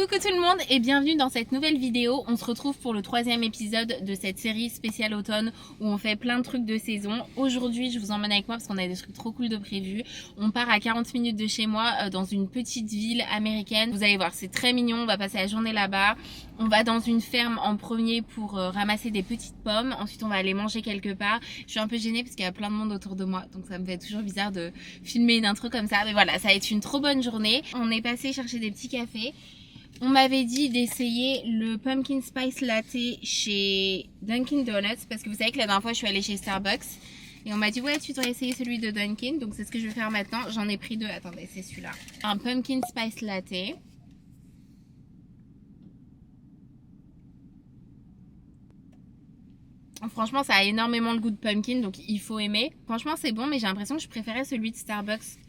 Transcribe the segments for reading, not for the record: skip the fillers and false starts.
Coucou tout le monde et bienvenue dans cette nouvelle vidéo. On se retrouve pour le 3e épisode de cette série spéciale automne où on fait plein de trucs de saison. Aujourd'hui je vous emmène avec moi parce qu'on a des trucs trop cool de prévus. On part à 40 minutes de chez moi dans une petite ville américaine. Vous allez voir, c'est très mignon, on va passer la journée là-bas. On va dans une ferme en premier pour ramasser des petites pommes. Ensuite on va aller manger quelque part. Je suis un peu gênée parce qu'il y a plein de monde autour de moi, donc ça me fait toujours bizarre de filmer une intro comme ça. Mais voilà, ça va être une trop bonne journée. On est passé chercher des petits cafés. On m'avait dit d'essayer le Pumpkin Spice Latte chez Dunkin Donuts parce que vous savez que la dernière fois je suis allée chez Starbucks et on m'a dit ouais tu dois essayer celui de Dunkin, donc c'est ce que je vais faire maintenant. J'en ai pris deux, attendez, c'est celui-là. Un Pumpkin Spice Latte. Franchement ça a énormément le goût de pumpkin donc il faut aimer. Franchement c'est bon mais j'ai l'impression que je préférais celui de Starbucks.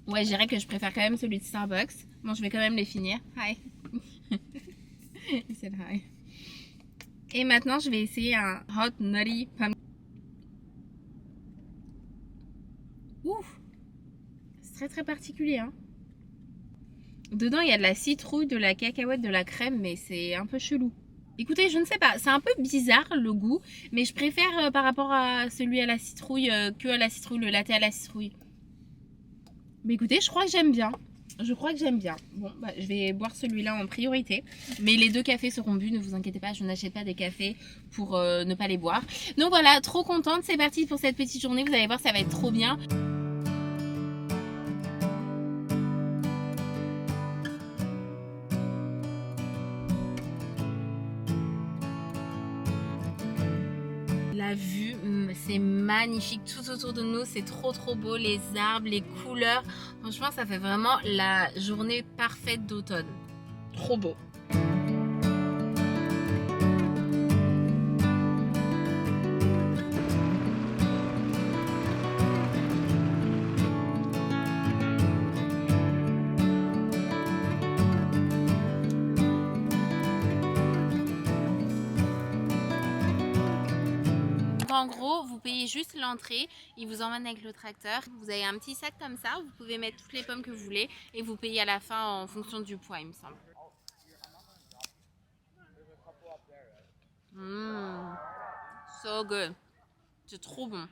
Ouais, je dirais que je préfère quand même celui de Starbucks. Bon, je vais quand même les finir. Hi. He said hi. Et maintenant, je vais essayer un Hot Nutty Pumpkin. Ouf. C'est très particulier, hein. Dedans, il y a de la citrouille, de la cacahuète, de la crème, mais c'est un peu chelou. Écoutez, je ne sais pas, c'est un peu bizarre le goût, mais je préfère par rapport à celui à la citrouille que à la citrouille, le latte à la citrouille. Mais écoutez, je crois que j'aime bien. Bon, bah, je vais boire celui-là en priorité. Mais les deux cafés seront bu, ne vous inquiétez pas, je n'achète pas des cafés pour ne pas les boire. Donc voilà, trop contente, c'est parti pour cette petite journée. Vous allez voir, ça va être trop bien. La vue, c'est magnifique tout autour de nous, c'est trop beau, les arbres, les couleurs. Franchement, ça fait vraiment la journée parfaite d'automne. Trop beau. En gros, vous payez juste l'entrée, il vous emmène avec le tracteur. Vous avez un petit sac comme ça, vous pouvez mettre toutes les pommes que vous voulez et vous payez à la fin en fonction du poids, il me semble. So good. C'est trop bon.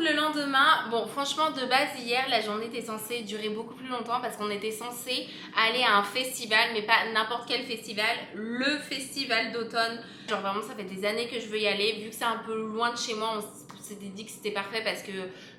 Le lendemain, bon franchement de base hier la journée était censée durer beaucoup plus longtemps parce qu'on était censé aller à un festival, mais pas n'importe quel festival, le festival d'automne. Genre vraiment ça fait des années que je veux y aller, vu que c'est un peu loin de chez moi, on s'était dit que c'était parfait parce que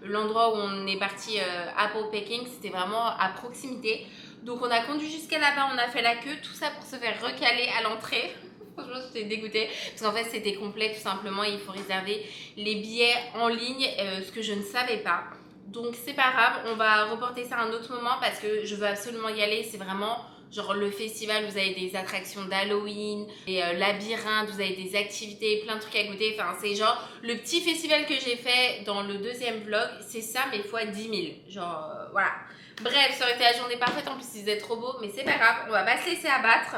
l'endroit où on est parti apple picking c'était vraiment à proximité. Donc on a conduit jusqu'à là-bas, on a fait la queue, tout ça pour se faire recaler à l'entrée. Franchement, j'étais dégoûtée parce qu'en fait c'était complet tout simplement, il faut réserver les billets en ligne, ce que je ne savais pas. Donc c'est pas grave, on va reporter ça à un autre moment parce que je veux absolument y aller. C'est vraiment genre le festival, vous avez des attractions d'Halloween, des labyrinthes, vous avez des activités, plein de trucs à goûter. Enfin c'est genre le petit festival que j'ai fait dans le deuxième vlog, c'est ça mais fois 10 000. Genre voilà. Bref, ça aurait été la journée parfaite, en plus il faisait trop beau, mais c'est pas grave, on va pas se laisser abattre.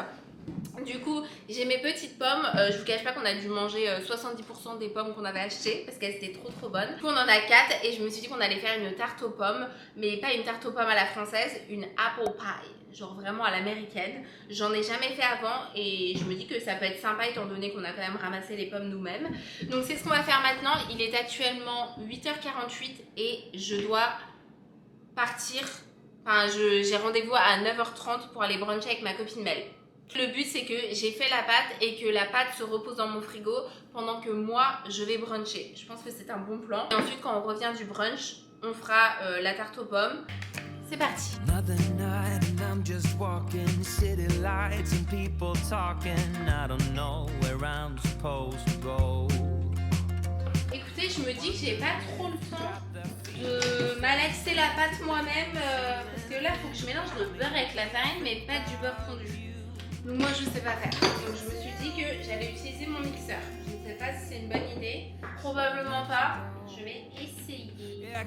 Du coup, j'ai mes petites pommes. Je vous cache pas qu'on a dû manger 70% des pommes qu'on avait achetées parce qu'elles étaient trop bonnes. Du coup, on en a 4 et je me suis dit qu'on allait faire une tarte aux pommes, mais pas une tarte aux pommes à la française, une apple pie. genre vraiment à l'américaine. J'en ai jamais fait avant et je me dis que ça peut être sympa étant donné qu'on a quand même ramassé les pommes nous-mêmes. Donc c'est ce qu'on va faire maintenant. Il est actuellement 8h48 et je dois partir. Enfin, j'ai rendez-vous à 9h30 pour aller bruncher avec ma copine Mel. Le but c'est que j'ai fait la pâte et que la pâte se repose dans mon frigo pendant que moi je vais bruncher. Je pense que c'est un bon plan. Et ensuite quand on revient du brunch, on fera la tarte aux pommes. C'est parti. Écoutez, je me dis que j'ai pas trop le temps de malaxer la pâte moi-même parce que là il faut que je mélange le beurre avec la farine mais pas du beurre fondu. Donc moi je sais pas faire. Donc je me suis dit que j'allais utiliser mon mixeur. Je ne sais pas si c'est une bonne idée. Probablement pas. Je vais essayer. Bon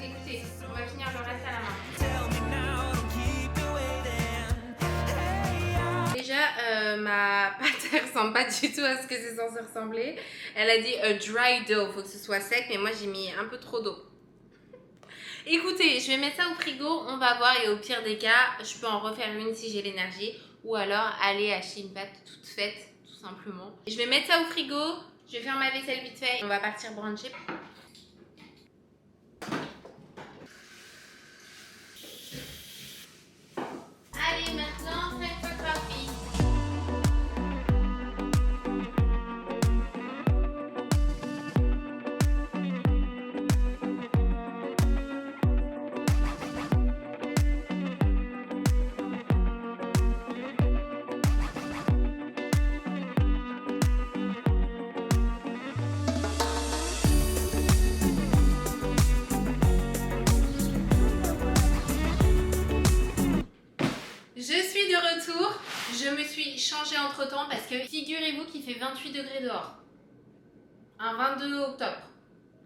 écoutez, on va finir le reste à la main. Déjà, ma pâte elle ressemble pas du tout à ce que c'est censé ressembler. Elle a dit dry dough, faut que ce soit sec, mais moi j'ai mis un peu trop d'eau. Écoutez, je vais mettre ça au frigo, on va voir et au pire des cas, je peux en refaire une si j'ai l'énergie ou alors aller acheter une pâte toute faite, tout simplement. Je vais mettre ça au frigo, je vais faire ma vaisselle vite fait et on va partir bruncher. Allez, maintenant, time for coffee. Je suis de retour, je me suis changée entre temps parce que figurez-vous qu'il fait 28 degrés dehors. Un 22 octobre,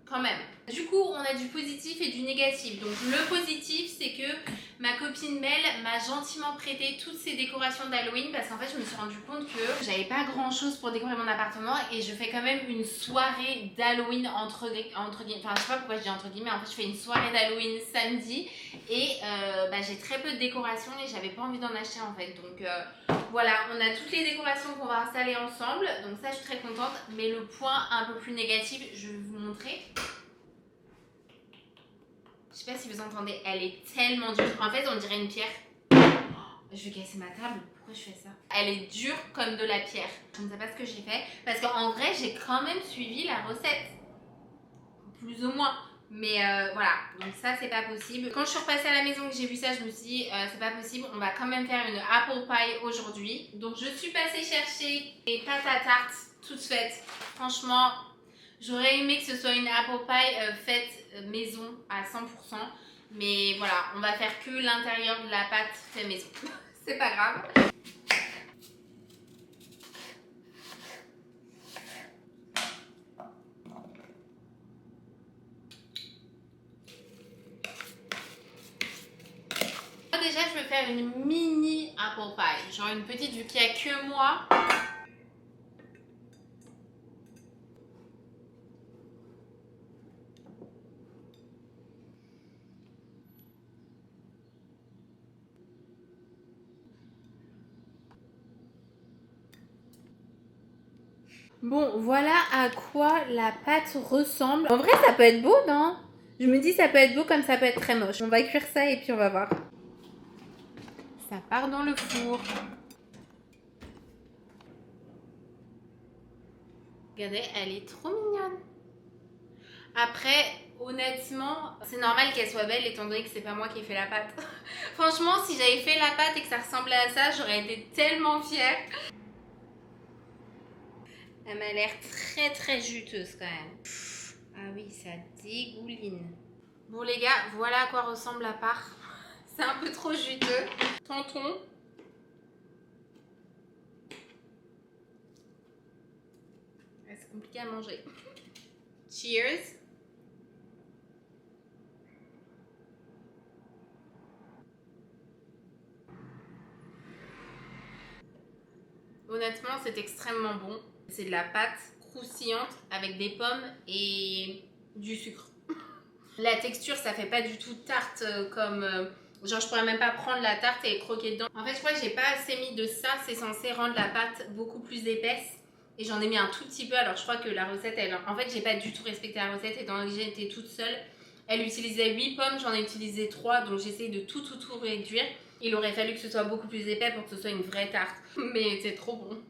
quand même. Du coup, on a du positif et du négatif. Donc le positif, c'est que ma copine Mel m'a gentiment prêté toutes ces décorations d'Halloween parce qu'en fait, je me suis rendu compte que j'avais pas grand chose pour décorer mon appartement et je fais quand même une soirée d'Halloween entre guillemets. Enfin, je sais pas pourquoi je dis entre guillemets. En fait, je fais une soirée d'Halloween samedi et j'ai très peu de décorations et j'avais pas envie d'en acheter en fait. Donc voilà, on a toutes les décorations qu'on va installer ensemble. Donc ça, je suis très contente. Mais le point un peu plus négatif, je vais vous montrer. Je sais pas si vous entendez, elle est tellement dure. En fait, on dirait une pierre. Je vais casser ma table. Pourquoi je fais ça? Elle est dure comme de la pierre. Je ne sais pas ce que j'ai fait. Parce qu'en vrai, j'ai quand même suivi la recette. Plus ou moins. Mais voilà, donc ça c'est pas possible. Quand je suis repassée à la maison et que j'ai vu ça, je me suis dit c'est pas possible, on va quand même faire une apple pie aujourd'hui. Donc je suis passée chercher des pâtes à tarte toutes faites. Franchement, j'aurais aimé que ce soit une apple pie faite maison à 100%. Mais voilà, on va faire que l'intérieur de la pâte fait maison. C'est pas grave. Déjà, je vais faire une mini apple pie. Genre une petite, vu qu'il n'y a que moi. Bon, voilà à quoi la pâte ressemble. En vrai, ça peut être beau, non? Je me dis, ça peut être beau comme ça peut être très moche. On va cuire ça et puis on va voir. Ça part dans le four. Regardez, elle est trop mignonne. Après, honnêtement, c'est normal qu'elle soit belle étant donné que c'est pas moi qui ai fait la pâte. Franchement, si j'avais fait la pâte et que ça ressemblait à ça, j'aurais été tellement fière. Elle m'a l'air très très juteuse quand même. Ah oui, ça dégouline. Bon les gars, voilà à quoi ressemble la part. C'est un peu trop juteux. Tentons. C'est compliqué à manger. Cheers. Honnêtement, c'est extrêmement bon. C'est de la pâte croustillante avec des pommes et du sucre. La texture, ça fait pas du tout tarte comme... genre, je pourrais même pas prendre la tarte et croquer dedans. En fait, je crois que j'ai pas assez mis de ça. C'est censé rendre la pâte beaucoup plus épaisse. Et j'en ai mis un tout petit peu. Alors, je crois que la recette, elle... En fait, j'ai pas du tout respecté la recette étant donné que j'étais toute seule. Elle utilisait 8 pommes, j'en ai utilisé 3. Donc, j'essaye de tout réduire. Il aurait fallu que ce soit beaucoup plus épais pour que ce soit une vraie tarte. Mais c'est trop bon.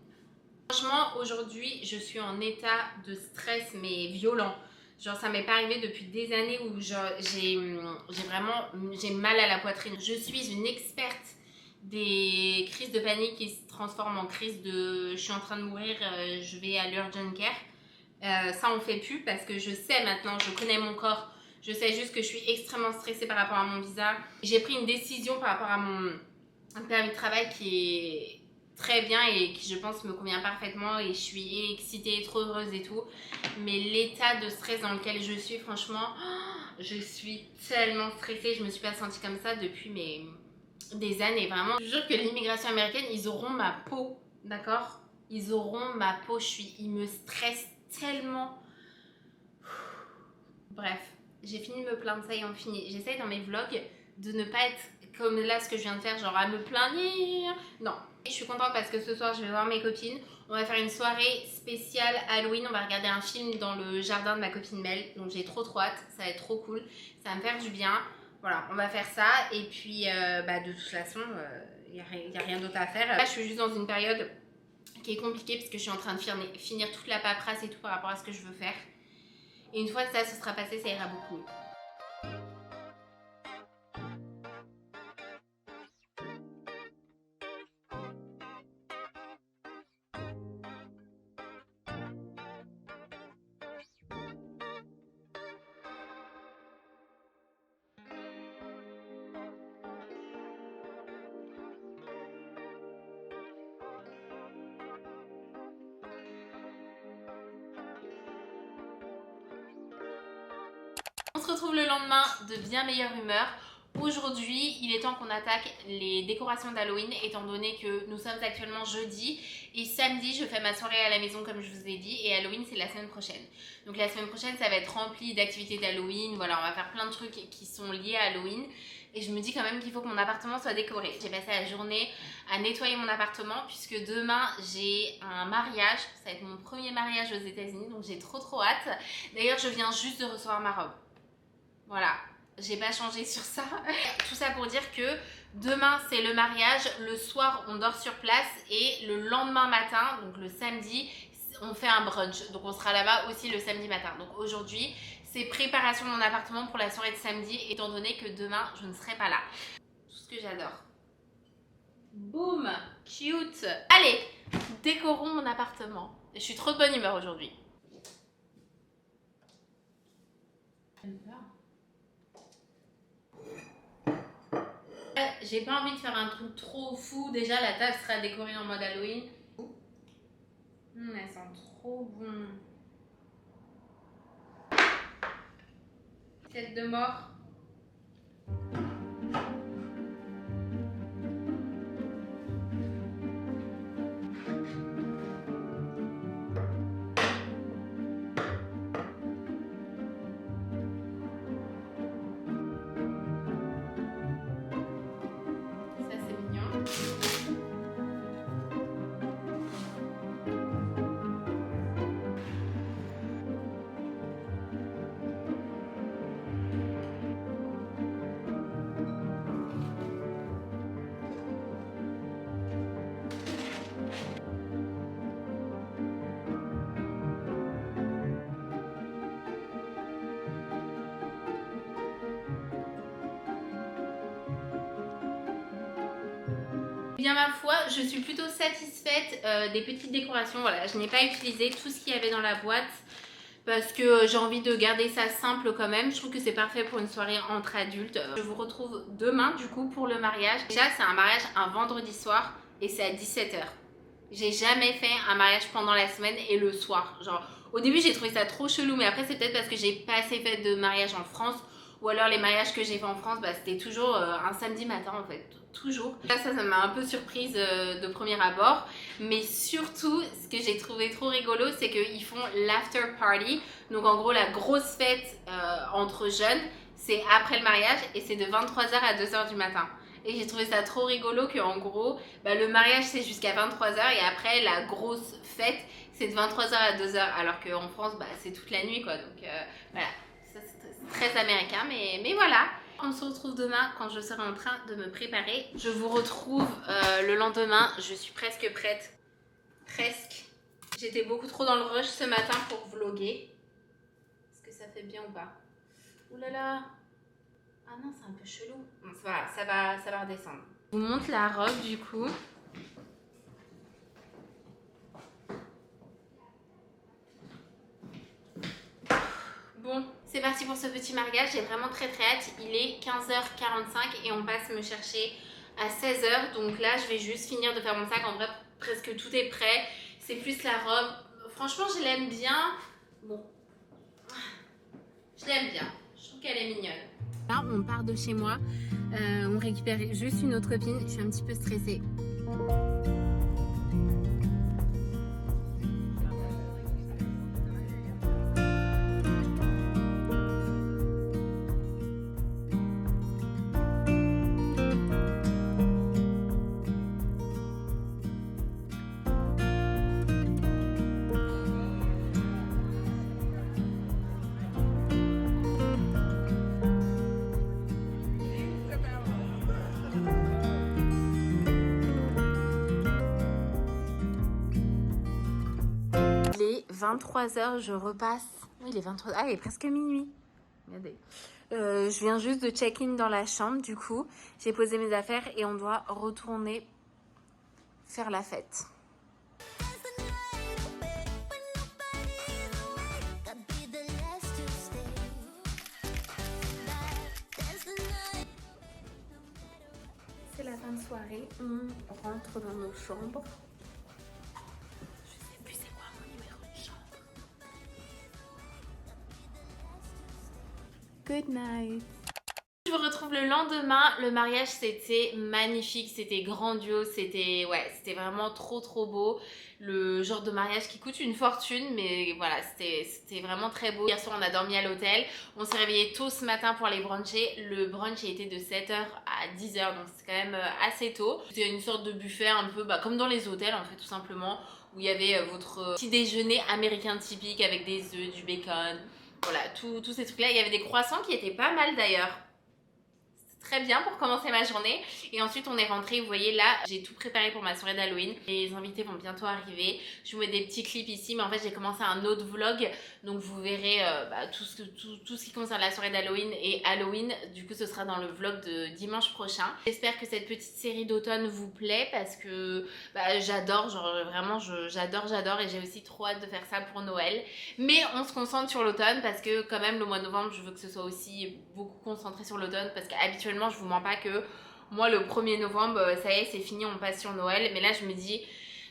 Franchement, aujourd'hui, je suis en état de stress, mais violent. Genre, ça m'est pas arrivé depuis des années où j'ai mal à la poitrine. Je suis une experte des crises de panique qui se transforment en crise de je suis en train de mourir, je vais à l'urgent care. Ça, on fait plus parce que je sais maintenant, je connais mon corps. Je sais juste que je suis extrêmement stressée par rapport à mon visa. J'ai pris une décision par rapport à mon permis de travail qui est très bien et qui je pense me convient parfaitement et je suis excitée, trop heureuse et tout, mais l'état de stress dans lequel je suis, franchement, je suis tellement stressée, je me suis pas sentie comme ça depuis des années, vraiment. Je jure que l'immigration américaine, ils auront ma peau, d'accord? Ils auront ma peau, ils me stressent tellement. Bref, j'ai fini de me plaindre, ça y est, on finit. J'essaye dans mes vlogs de ne pas être comme là ce que je viens de faire, genre à me plaindre. Non. Je suis contente parce que ce soir je vais voir mes copines. On va faire une soirée spéciale Halloween. On va regarder un film dans le jardin de ma copine Mel. Donc j'ai trop hâte. Ça va être trop cool. Ça va me faire du bien. Voilà, on va faire ça. Et puis de toute façon, il n'y a rien d'autre à faire. Là je suis juste dans une période qui est compliquée parce que je suis en train de finir toute la paperasse et tout par rapport à ce que je veux faire. Et une fois que ça se sera passé, ça ira beaucoup mieux. On se retrouve le lendemain de bien meilleure humeur. Aujourd'hui, il est temps qu'on attaque les décorations d'Halloween étant donné que nous sommes actuellement jeudi et samedi je fais ma soirée à la maison comme je vous ai dit et Halloween c'est la semaine prochaine. Donc la semaine prochaine ça va être rempli d'activités d'Halloween, voilà, on va faire plein de trucs qui sont liés à Halloween et je me dis quand même qu'il faut que mon appartement soit décoré. J'ai passé la journée à nettoyer mon appartement puisque demain j'ai un mariage, ça va être mon premier mariage aux États-Unis donc j'ai trop hâte. D'ailleurs je viens juste de recevoir ma robe. Voilà, j'ai pas changé sur ça. Tout ça pour dire que demain c'est le mariage, le soir on dort sur place et le lendemain matin, donc le samedi, on fait un brunch. Donc on sera là-bas aussi le samedi matin. Donc aujourd'hui, c'est préparation de mon appartement pour la soirée de samedi étant donné que demain je ne serai pas là. Tout ce que j'adore. Boum, cute. Allez, décorons mon appartement. Je suis trop de bonne humeur aujourd'hui. J'ai pas envie de faire un truc trop fou. Déjà, la table sera décorée en mode Halloween. Elles sont trop bon. Tête de mort. Bien ma foi, je suis plutôt satisfaite des petites décorations. Voilà, je n'ai pas utilisé tout ce qu'il y avait dans la boîte parce que j'ai envie de garder ça simple quand même. Je trouve que c'est parfait pour une soirée entre adultes. Je vous retrouve demain du coup pour le mariage. Déjà c'est un mariage un vendredi soir et c'est à 17 h. J'ai jamais fait un mariage pendant la semaine et le soir. Genre au début j'ai trouvé ça trop chelou mais après c'est peut-être parce que j'ai pas assez fait de mariage en France ou alors les mariages que j'ai fait en France, bah, c'était toujours un samedi matin en fait, toujours. Là ça m'a un peu surprise de premier abord, mais surtout ce que j'ai trouvé trop rigolo, c'est qu'ils font l'after party, donc en gros la grosse fête entre jeunes, c'est après le mariage et c'est de 23h à 2h du matin. Et j'ai trouvé ça trop rigolo qu'en gros, bah, le mariage c'est jusqu'à 23h et après la grosse fête c'est de 23h à 2h, alors qu'en France bah, c'est toute la nuit quoi. Donc voilà, ça c'est très américain, mais voilà. On se retrouve demain quand je serai en train de me préparer. Je vous retrouve le lendemain, je suis presque prête. Presque. J'étais beaucoup trop dans le rush ce matin pour vlogger. Est-ce que ça fait bien ou pas? Ouh là là. Ah non, c'est un peu chelou. Bon, ça va redescendre. Je vous montre la robe du coup. Bon, c'est parti pour ce petit mariage. J'ai vraiment très hâte. Il est 15h45 et on passe me chercher à 16h. Donc là, je vais juste finir de faire mon sac. En vrai, presque tout est prêt. C'est plus la robe. Franchement, je l'aime bien. Bon, je l'aime bien. Je trouve qu'elle est mignonne. Là, on part de chez moi. On récupère juste une autre copine. Je suis un petit peu stressée. Il est 23h, je repasse. Oui, il est 23h. Ah, il est presque minuit. Regardez. Je viens juste de check-in dans la chambre, du coup. J'ai posé mes affaires et on doit retourner faire la fête. C'est la fin de soirée. On rentre dans nos chambres. Good night. Je vous retrouve le lendemain. Le mariage c'était magnifique, c'était grandiose, c'était vraiment trop beau. Le genre de mariage qui coûte une fortune, mais voilà, c'était vraiment très beau. Hier soir on a dormi à l'hôtel, on s'est réveillé tôt ce matin pour aller bruncher. Le brunch a été de 7h à 10h, donc c'est quand même assez tôt. C'était une sorte de buffet un peu comme dans les hôtels en fait, tout simplement, où il y avait votre petit déjeuner américain typique avec des œufs, du bacon. Voilà, tous ces trucs-là. Il y avait des croissants qui étaient pas mal d'ailleurs. Très bien pour commencer ma journée. Et ensuite on est rentré, vous voyez là j'ai tout préparé pour ma soirée d'Halloween. Les invités vont bientôt arriver. Je vous mets des petits clips ici, mais en fait j'ai commencé un autre vlog, donc vous verrez tout ce qui concerne la soirée d'Halloween et Halloween. Du coup ce sera dans le vlog de dimanche prochain. J'espère que cette petite série d'automne vous plaît, parce que j'adore, genre vraiment j'adore, et j'ai aussi trop hâte de faire ça pour Noël. Mais on se concentre sur l'automne, parce que quand même le mois de novembre je veux que ce soit aussi beaucoup concentré sur l'automne, parce qu'habituellement je vous mens pas que moi le 1er novembre ça y est c'est fini, on passe sur Noël. Mais là je me dis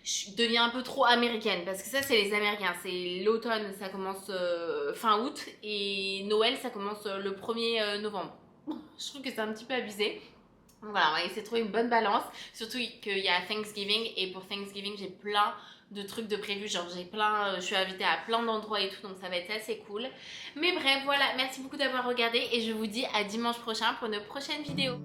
je deviens un peu trop américaine, parce que ça c'est les Américains, c'est l'automne ça commence fin août et Noël ça commence le 1er novembre. Je trouve que c'est un petit peu abusé. Donc voilà, on va essayer de trouver une bonne balance, surtout qu'il y a Thanksgiving, et pour Thanksgiving j'ai plein de trucs de prévus, genre je suis invitée à plein d'endroits et tout, donc ça va être assez cool. Mais bref, voilà, merci beaucoup d'avoir regardé et je vous dis à dimanche prochain pour une prochaine vidéo.